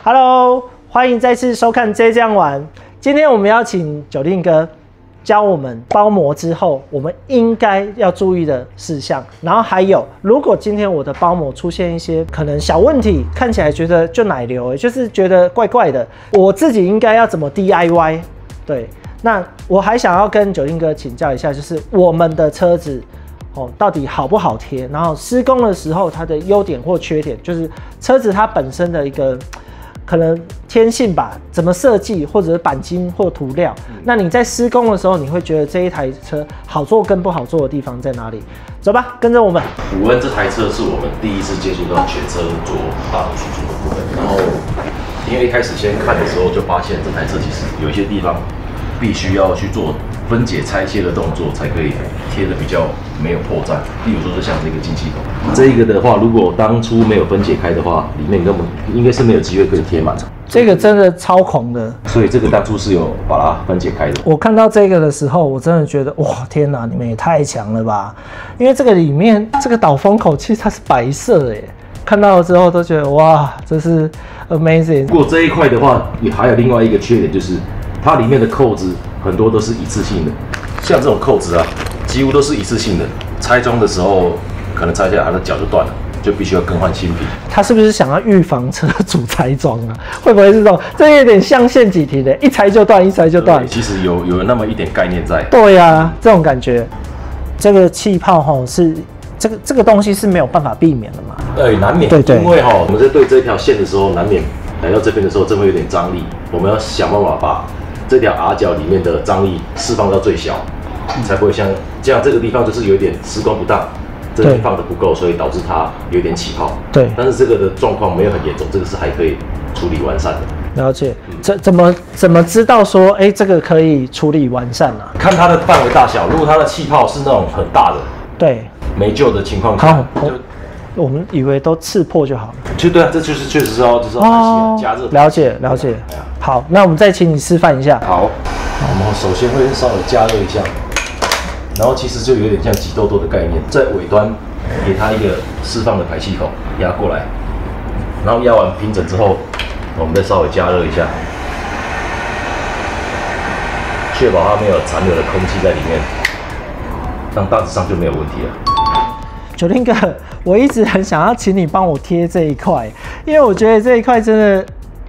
Hello， 欢迎再次收看《这样玩》。今天我们邀请九令哥教我们包膜之后，我们应该要注意的事项。然后还有，如果今天我的包膜出现一些可能小问题，看起来觉得就奶流，就是觉得怪怪的，我自己应该要怎么 DIY？ 对，那我还想要跟九令哥请教一下，就是我们的车子。到底好不好贴？然后施工的时候它的优点或缺点，就是车子它本身的一个可能天性吧，怎么设计，或者是钣金或涂料。那你在施工的时候，你会觉得这一台车好做跟不好做的地方在哪里？走吧，跟着我们。武恩这台车是我们第一次接触到全车做大头输出的部分，然后因为一开始先看的时候就发现这台车其实有一些地方必须要去做分解拆卸的动作，才可以贴的比较没有破绽。例如说，就像这个进气口，这一个的话，如果当初没有分解开的话，里面根本应该是没有机会可以贴满。这个真的超狂的，所以这个当初是有把它分解开的。我看到这个的时候，我真的觉得哇，天哪，你们也太强了吧！因为这个里面这个导风口其实它是白色的耶。看到了之后都觉得哇，这是 amazing。不过这一块的话，也还有另外一个缺点，就是它里面的扣子很多都是一次性的，像这种扣子啊，几乎都是一次性的。拆装的时候可能拆下来它的脚就断了，就必须要更换新皮。他是不是想要预防车主拆装啊？会不会是这种？这有点像陷阱题的，一拆就断，一拆就断。其实有那么一点概念在。对呀、啊，这种感觉。这个气泡吼是这个东西是没有办法避免的嘛？难免。对，因为我们在对这条线的时候，难免来到这边的时候，真会有点张力。我们要想办法把这条 R 角里面的张力释放到最小，才不会像这样这个地方就是有一点施工不当，这里放的不够，所以导致它有点起泡。对，但是这个的状况没有很严重，这个是还可以处理完善的。了解，怎么知道说，这个可以处理完善啊？看它的范围大小，如果它的气泡是那种很大的，对，没救的情况下，我们以为都刺破就好了。对啊，这就是确实是要加热。了解。好，那我们再请你示范一下。好，我们首先会稍微加热一下，然后其实就有点像挤痘痘的概念，在尾端给它一个释放的排气口压过来，然后压完平整之后，我们再稍微加热一下，确保它没有残留的空气在里面，那大致上就没有问题了。九令哥，我一直很想要请你帮我贴这一块，因为我觉得这一块真的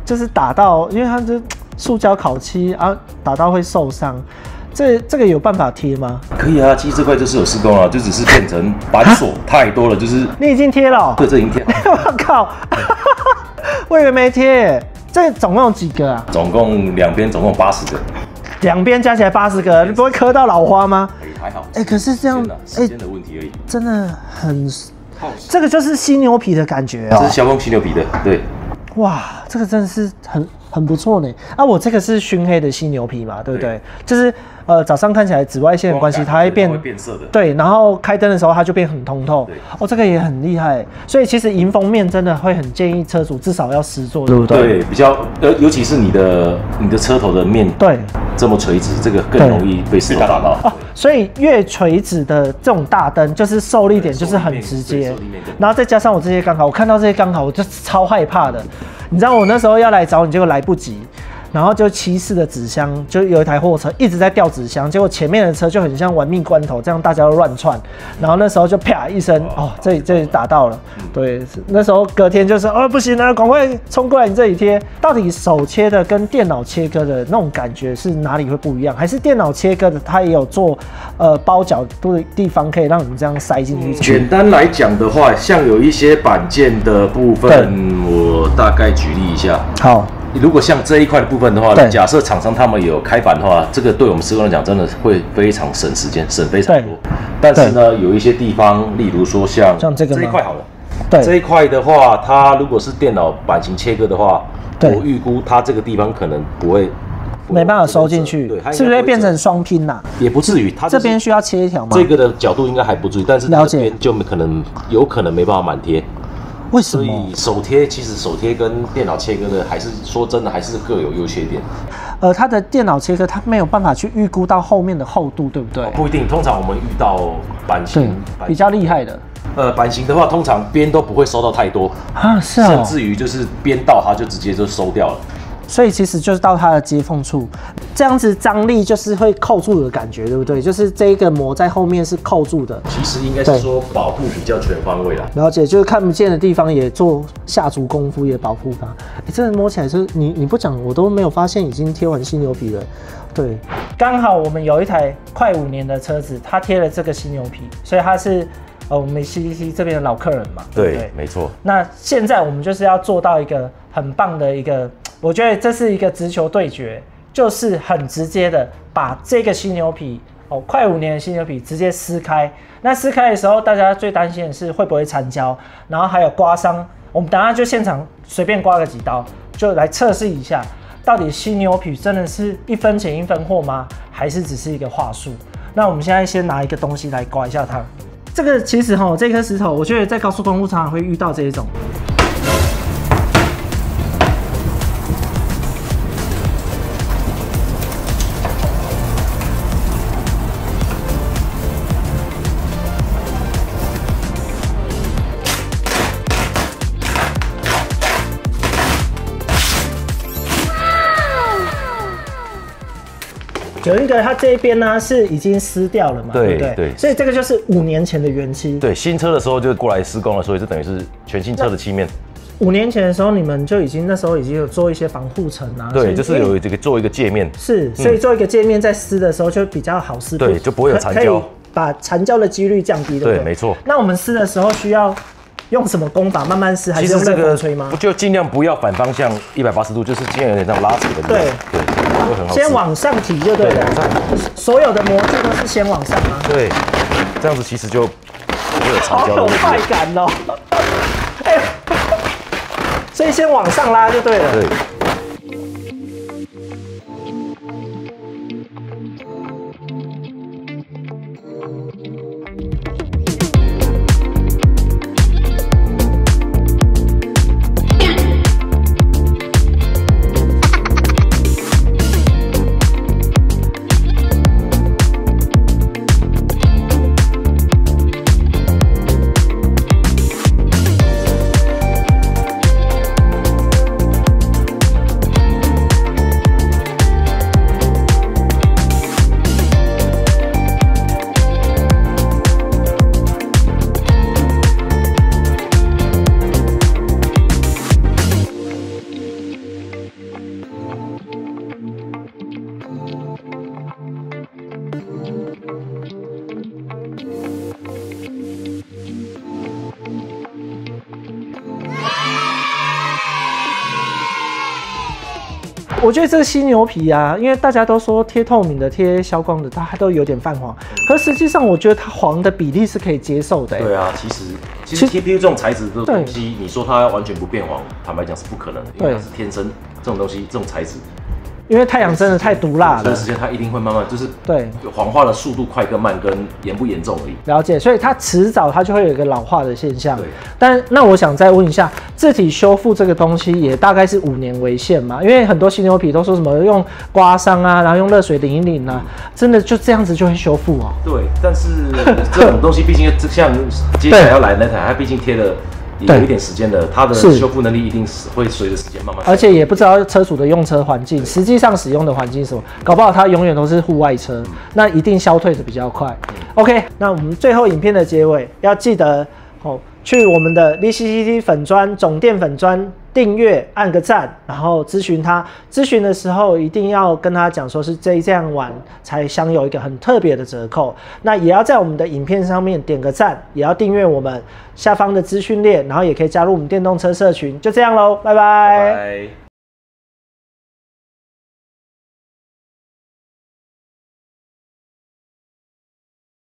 就是打到，因为它是塑胶烤漆啊，打到会受伤。这个有办法贴吗？可以啊，其实这块就是有施工了，就只是变成板锁太多了，就是你已经贴了哦？对，这已经贴了。我靠，我以为没贴。这总共有几个啊？总共两边总共80个，两边加起来80个，你不会磕到老花吗？还好。可是这样，时间的问题而已。真的很，这个就是犀牛皮的感觉哦。这是削工犀牛皮的，对。哇，这个真的是很不错呢。啊，我这个是熏黑的犀牛皮嘛，对不对？就是早上看起来紫外线的关系，它会变色的。对，然后开灯的时候它就变很通透。哦，这个也很厉害。所以其实迎风面真的会很建议车主至少要实做，对不对？对，比较尤其是你的车头的面对这么垂直，这个更容易被石头打到。哦，所以越垂直的这种大灯，就是受力点就是很直接，然后再加上我这些钢考，我看到这些钢考我就超害怕的。你知道我那时候要来找你，结果来不及，然后就骑士的纸箱，就有一台货车一直在吊纸箱，结果前面的车就很像玩命关头，这样大家都乱窜，然后那时候就啪一声，哦，这里打到了，对，那时候隔天就说，不行了，赶快冲过来你这里贴。到底手切的跟电脑切割的那种感觉是哪里会不一样？还是电脑切割的它也有做包角度的地方可以让你这样塞进去？简单来讲的话，像有一些板件的部分，我大概举例一下。好。如果像这一块的部分的话，假设厂商他们有开板的话，这个对我们施工来讲真的会非常省时间，省非常多。但是呢，有一些地方，例如说像这一块好了，这一块的话，它如果是电脑版型切割的话，我预估它这个地方可能没办法收进去，是不是会变成双拼呐？也不至于，它这边需要切一条吗？这个的角度应该还不至于，但是这边就有可能没办法满贴。为什么？所以手贴其实手贴跟电脑切割的，还是说真的还是各有优缺点。它的电脑切割它没有办法去预估到后面的厚度，对不对？不一定，通常我们遇到版型比较厉害的，版型的话，通常边都不会收到太多啊，是哦，甚至于就是边到它就直接就收掉了。所以其实就是到它的接缝处，这样子张力就是会扣住的感觉，对不对？就是这个膜在后面是扣住的。其实应该是说保护比较全方位啦。了解，就是看不见的地方也做下足功夫，也保护它。真的摸起来就是你不讲我都没有发现已经贴完犀牛皮了。对，刚好我们有一台快5年的车子，它贴了这个犀牛皮，所以它是我们 CTT 这边的老客人嘛。对，没错。那现在我们就是要做到一个很棒的一个。我觉得这是一个直球对决，就是很直接的把这个犀牛皮快5年的犀牛皮直接撕开。那撕开的时候，大家最担心的是会不会残胶，然后还有刮伤。我们等一下就现场随便刮个几刀，就来测试一下，到底犀牛皮真的是1分钱1分货吗？还是只是一个话术？那我们现在先拿一个东西来刮一下它。这个其实这颗石头，我觉得在高速公路常常会遇到这一种。有一个它这一边呢是已经撕掉了嘛，对不对？对，所以这个就是5年前的原漆。对，新车的时候就过来施工了，所以这等于是全新车的漆面。5年前的时候，你们就那时候已经有做一些防护层啊。对，就是有这个做一个界面。是，所以做一个界面在撕的时候就比较好撕。对，就不会有残胶，把残胶的几率降低，对不对？对，没错。那我们撕的时候需要用什么工法慢慢撕，还是用热风吹吗？就尽量不要反方向180度，就是尽量有点这样拉扯的。对。会很好。先往上提就对了。所有的模具都是先往上吗？对，这样子其实就不会有残胶的。好有快感哦！所以先往上拉就对了。对。我觉得这个犀牛皮啊，因为大家都说贴透明的、贴消光的，它都有点泛黄。可实际上，我觉得它黄的比例是可以接受的。对啊，其实 TPU 这种材质的东西，你说它完全不变黄，坦白讲是不可能的，因为它是天生这种东西，这种材质。因为太阳真的太毒辣了，这段时间它一定会慢慢就是对黄化的速度快跟慢跟严不严重而已。了解，所以它迟早它就会有一个老化的现象。对，但那我想再问一下，自体修复这个东西也大概是5年为限嘛？因为很多犀牛皮都说什么用刮伤啊，然后用热水淋一淋啊，真的就这样子就会修复啊？对，但是这种东西毕竟像接下来要来那台，它毕竟贴了。有一点时间的，它的修复能力一定是会随着时间慢慢。而且也不知道车主的用车环境，实际上使用的环境是什么，搞不好它永远都是户外车，那一定消退的比较快。OK， 那我们最后影片的结尾要记得去我们的 VCCT 粉专总店粉专订阅，按个赞，然后咨询他。咨询的时候一定要跟他讲说是这样玩才享有一个很特别的折扣。那也要在我们的影片上面点个赞，也要订阅我们下方的资讯链，然后也可以加入我们电动车社群。就这样咯，拜拜。拜拜。